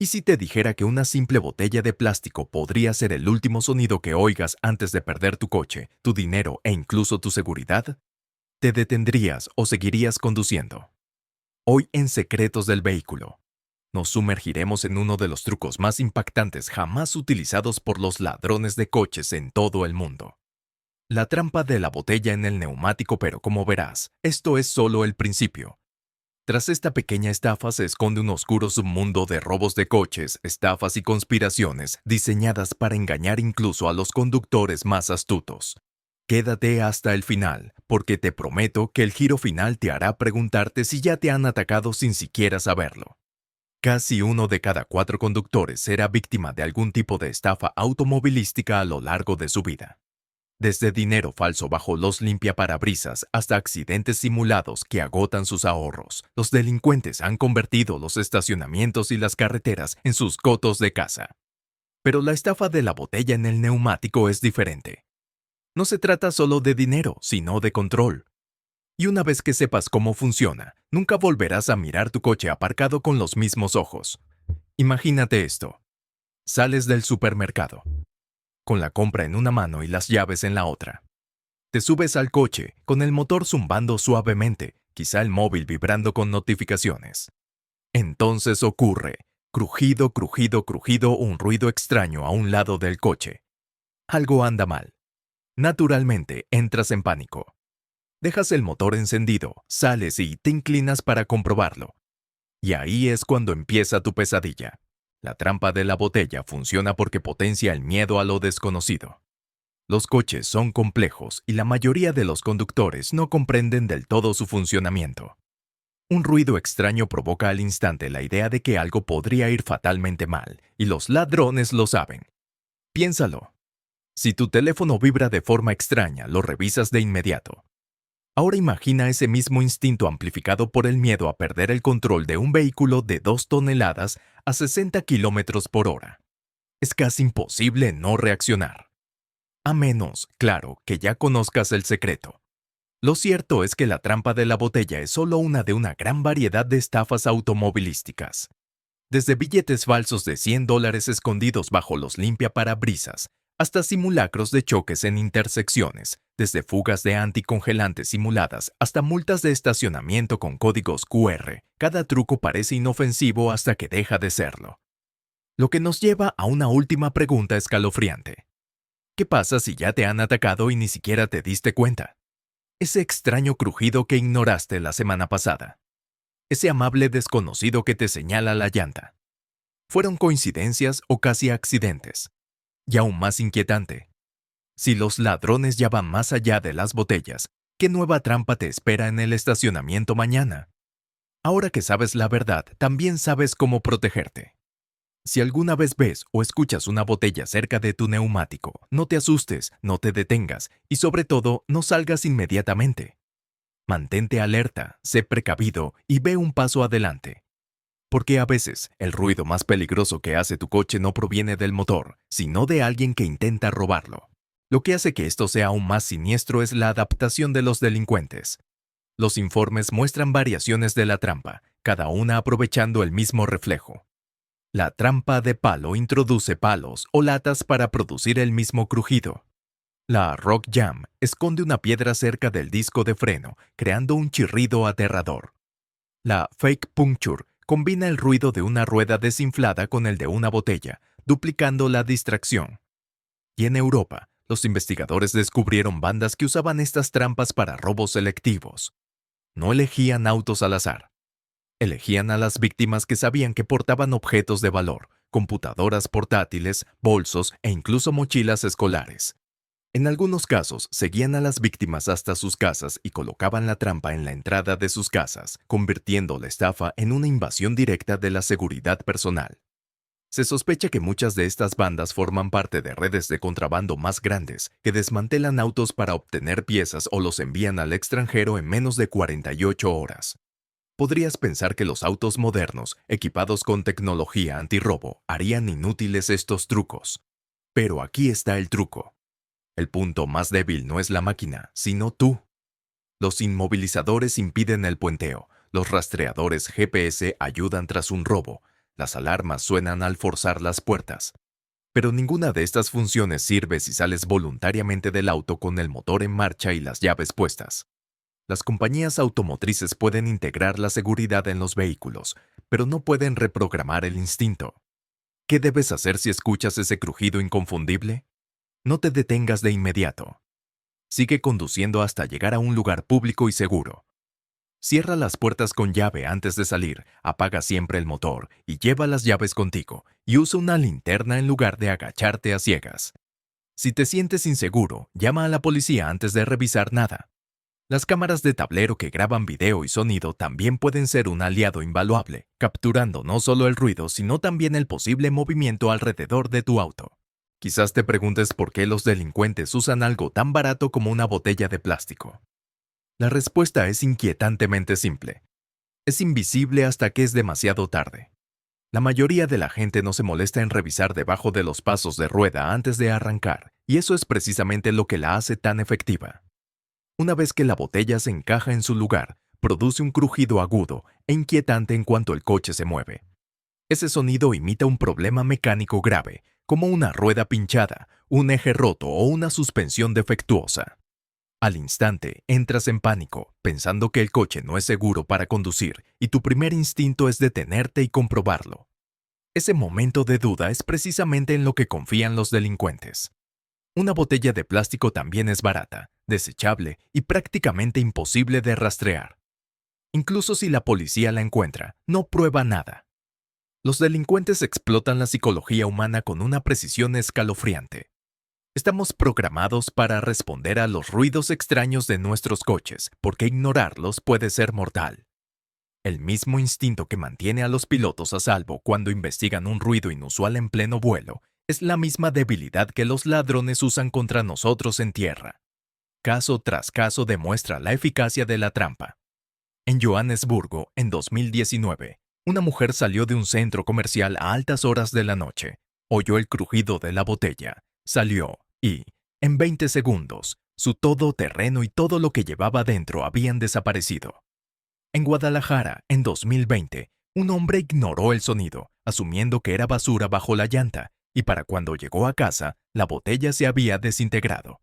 ¿Y si te dijera que una simple botella de plástico podría ser el último sonido que oigas antes de perder tu coche, tu dinero e incluso tu seguridad? ¿Te detendrías o seguirías conduciendo? Hoy en Secretos del Vehículo, nos sumergiremos en uno de los trucos más impactantes jamás utilizados por los ladrones de coches en todo el mundo. La trampa de la botella en el neumático, pero como verás, esto es solo el principio. Tras esta pequeña estafa se esconde un oscuro submundo de robos de coches, estafas y conspiraciones diseñadas para engañar incluso a los conductores más astutos. Quédate hasta el final, porque te prometo que el giro final te hará preguntarte si ya te han atacado sin siquiera saberlo. Casi 1 de cada 4 conductores será víctima de algún tipo de estafa automovilística a lo largo de su vida. Desde dinero falso bajo los limpiaparabrisas hasta accidentes simulados que agotan sus ahorros, los delincuentes han convertido los estacionamientos y las carreteras en sus cotos de caza. Pero la estafa de la botella en el neumático es diferente. No se trata solo de dinero, sino de control. Y una vez que sepas cómo funciona, nunca volverás a mirar tu coche aparcado con los mismos ojos. Imagínate esto. Sales del supermercado, con la compra en una mano y las llaves en la otra. Te subes al coche, con el motor zumbando suavemente, quizá el móvil vibrando con notificaciones. Entonces ocurre, crujido, crujido, crujido, un ruido extraño a un lado del coche. Algo anda mal. Naturalmente, entras en pánico. Dejas el motor encendido, sales y te inclinas para comprobarlo. Y ahí es cuando empieza tu pesadilla. La trampa de la botella funciona porque potencia el miedo a lo desconocido. Los coches son complejos y la mayoría de los conductores no comprenden del todo su funcionamiento. Un ruido extraño provoca al instante la idea de que algo podría ir fatalmente mal, y los ladrones lo saben. Piénsalo. Si tu teléfono vibra de forma extraña, lo revisas de inmediato. Ahora imagina ese mismo instinto amplificado por el miedo a perder el control de un vehículo de 2 toneladas a 60 kilómetros por hora. Es casi imposible no reaccionar. A menos, claro, que ya conozcas el secreto. Lo cierto es que la trampa de la botella es solo una de una gran variedad de estafas automovilísticas. Desde billetes falsos de $100 escondidos bajo los limpiaparabrisas, hasta simulacros de choques en intersecciones, desde fugas de anticongelantes simuladas hasta multas de estacionamiento con códigos QR, cada truco parece inofensivo hasta que deja de serlo. Lo que nos lleva a una última pregunta escalofriante. ¿Qué pasa si ya te han atacado y ni siquiera te diste cuenta? Ese extraño crujido que ignoraste la semana pasada. Ese amable desconocido que te señala la llanta. ¿Fueron coincidencias o casi accidentes? Y aún más inquietante, si los ladrones ya van más allá de las botellas, ¿qué nueva trampa te espera en el estacionamiento mañana? Ahora que sabes la verdad, también sabes cómo protegerte. Si alguna vez ves o escuchas una botella cerca de tu neumático, no te asustes, no te detengas y sobre todo no salgas inmediatamente. Mantente alerta, sé precavido y ve un paso adelante. Porque a veces el ruido más peligroso que hace tu coche no proviene del motor, sino de alguien que intenta robarlo. Lo que hace que esto sea aún más siniestro es la adaptación de los delincuentes. Los informes muestran variaciones de la trampa, cada una aprovechando el mismo reflejo. La trampa de palo introduce palos o latas para producir el mismo crujido. La Rock Jam esconde una piedra cerca del disco de freno, creando un chirrido aterrador. La Fake Puncture combina el ruido de una rueda desinflada con el de una botella, duplicando la distracción. Y en Europa, los investigadores descubrieron bandas que usaban estas trampas para robos selectivos. No elegían autos al azar. Elegían a las víctimas que sabían que portaban objetos de valor, computadoras portátiles, bolsos e incluso mochilas escolares. En algunos casos, seguían a las víctimas hasta sus casas y colocaban la trampa en la entrada de sus casas, convirtiendo la estafa en una invasión directa de la seguridad personal. Se sospecha que muchas de estas bandas forman parte de redes de contrabando más grandes, que desmantelan autos para obtener piezas o los envían al extranjero en menos de 48 horas. Podrías pensar que los autos modernos, equipados con tecnología antirrobo, harían inútiles estos trucos. Pero aquí está el truco. El punto más débil no es la máquina, sino tú. Los inmovilizadores impiden el puenteo, los rastreadores GPS ayudan tras un robo, Las alarmas suenan al forzar las puertas. Pero ninguna de estas funciones sirve si sales voluntariamente del auto con el motor en marcha y las llaves puestas. Las compañías automotrices pueden integrar la seguridad en los vehículos, pero no pueden reprogramar el instinto. ¿Qué debes hacer si escuchas ese crujido inconfundible? No te detengas de inmediato. Sigue conduciendo hasta llegar a un lugar público y seguro. Cierra las puertas con llave antes de salir, apaga siempre el motor y lleva las llaves contigo y usa una linterna en lugar de agacharte a ciegas. Si te sientes inseguro, llama a la policía antes de revisar nada. Las cámaras de tablero que graban video y sonido también pueden ser un aliado invaluable, capturando no solo el ruido, sino también el posible movimiento alrededor de tu auto. Quizás te preguntes por qué los delincuentes usan algo tan barato como una botella de plástico. La respuesta es inquietantemente simple. Es invisible hasta que es demasiado tarde. La mayoría de la gente no se molesta en revisar debajo de los pasos de rueda antes de arrancar, y eso es precisamente lo que la hace tan efectiva. Una vez que la botella se encaja en su lugar, produce un crujido agudo e inquietante en cuanto el coche se mueve. Ese sonido imita un problema mecánico grave, como una rueda pinchada, un eje roto o una suspensión defectuosa. Al instante, entras en pánico, pensando que el coche no es seguro para conducir y tu primer instinto es detenerte y comprobarlo. Ese momento de duda es precisamente en lo que confían los delincuentes. Una botella de plástico también es barata, desechable y prácticamente imposible de rastrear. Incluso si la policía la encuentra, no prueba nada. Los delincuentes explotan la psicología humana con una precisión escalofriante. Estamos programados para responder a los ruidos extraños de nuestros coches, porque ignorarlos puede ser mortal. El mismo instinto que mantiene a los pilotos a salvo cuando investigan un ruido inusual en pleno vuelo es la misma debilidad que los ladrones usan contra nosotros en tierra. Caso tras caso demuestra la eficacia de la trampa. En Johannesburgo, en 2019, una mujer salió de un centro comercial a altas horas de la noche, oyó el crujido de la botella, salió y, en 20 segundos, su todoterreno y todo lo que llevaba dentro habían desaparecido. En Guadalajara, en 2020, un hombre ignoró el sonido, asumiendo que era basura bajo la llanta, y para cuando llegó a casa, la botella se había desintegrado.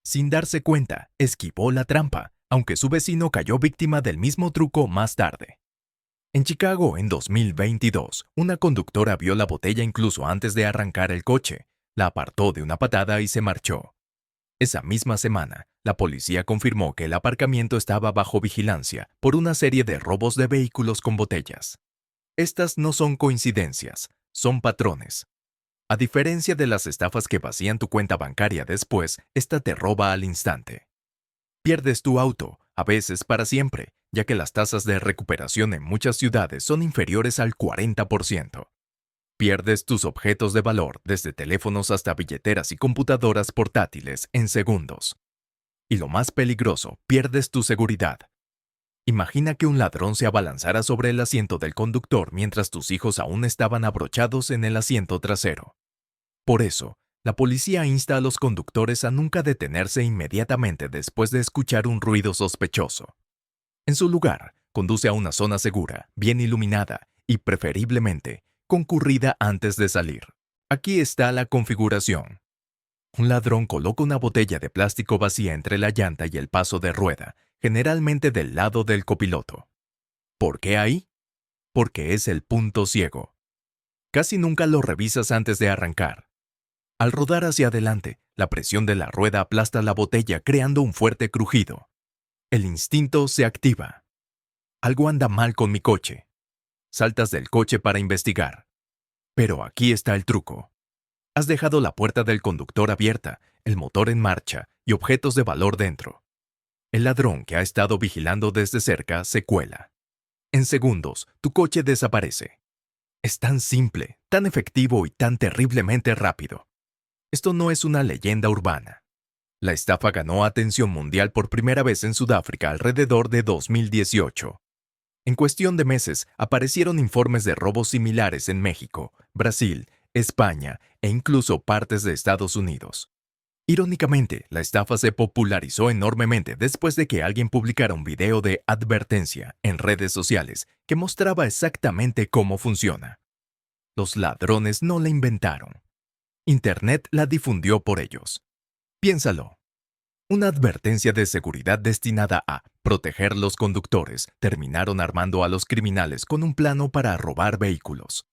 Sin darse cuenta, esquivó la trampa, aunque su vecino cayó víctima del mismo truco más tarde. En Chicago, en 2022, una conductora vio la botella incluso antes de arrancar el coche, la apartó de una patada y se marchó. Esa misma semana, la policía confirmó que el aparcamiento estaba bajo vigilancia por una serie de robos de vehículos con botellas. Estas no son coincidencias, son patrones. A diferencia de las estafas que vacían tu cuenta bancaria después, esta te roba al instante. Pierdes tu auto, a veces para siempre, ya que las tasas de recuperación en muchas ciudades son inferiores al 40%. Pierdes tus objetos de valor, desde teléfonos hasta billeteras y computadoras portátiles, en segundos. Y lo más peligroso, pierdes tu seguridad. Imagina que un ladrón se abalanzara sobre el asiento del conductor mientras tus hijos aún estaban abrochados en el asiento trasero. Por eso, la policía insta a los conductores a nunca detenerse inmediatamente después de escuchar un ruido sospechoso. En su lugar, conduce a una zona segura, bien iluminada y, preferiblemente, concurrida antes de salir. Aquí está la configuración. Un ladrón coloca una botella de plástico vacía entre la llanta y el paso de rueda, generalmente del lado del copiloto. ¿Por qué ahí? Porque es el punto ciego. Casi nunca lo revisas antes de arrancar. Al rodar hacia adelante, la presión de la rueda aplasta la botella creando un fuerte crujido. El instinto se activa. Algo anda mal con mi coche. Saltas del coche para investigar. Pero aquí está el truco. Has dejado la puerta del conductor abierta, el motor en marcha y objetos de valor dentro. El ladrón que ha estado vigilando desde cerca se cuela. En segundos, tu coche desaparece. Es tan simple, tan efectivo y tan terriblemente rápido. Esto no es una leyenda urbana. La estafa ganó atención mundial por primera vez en Sudáfrica alrededor de 2018. En cuestión de meses, aparecieron informes de robos similares en México, Brasil, España e incluso partes de Estados Unidos. Irónicamente, la estafa se popularizó enormemente después de que alguien publicara un video de advertencia en redes sociales que mostraba exactamente cómo funciona. Los ladrones no la inventaron. Internet la difundió por ellos. Piénsalo. Una advertencia de seguridad destinada a proteger los conductores terminaron armando a los criminales con un plano para robar vehículos.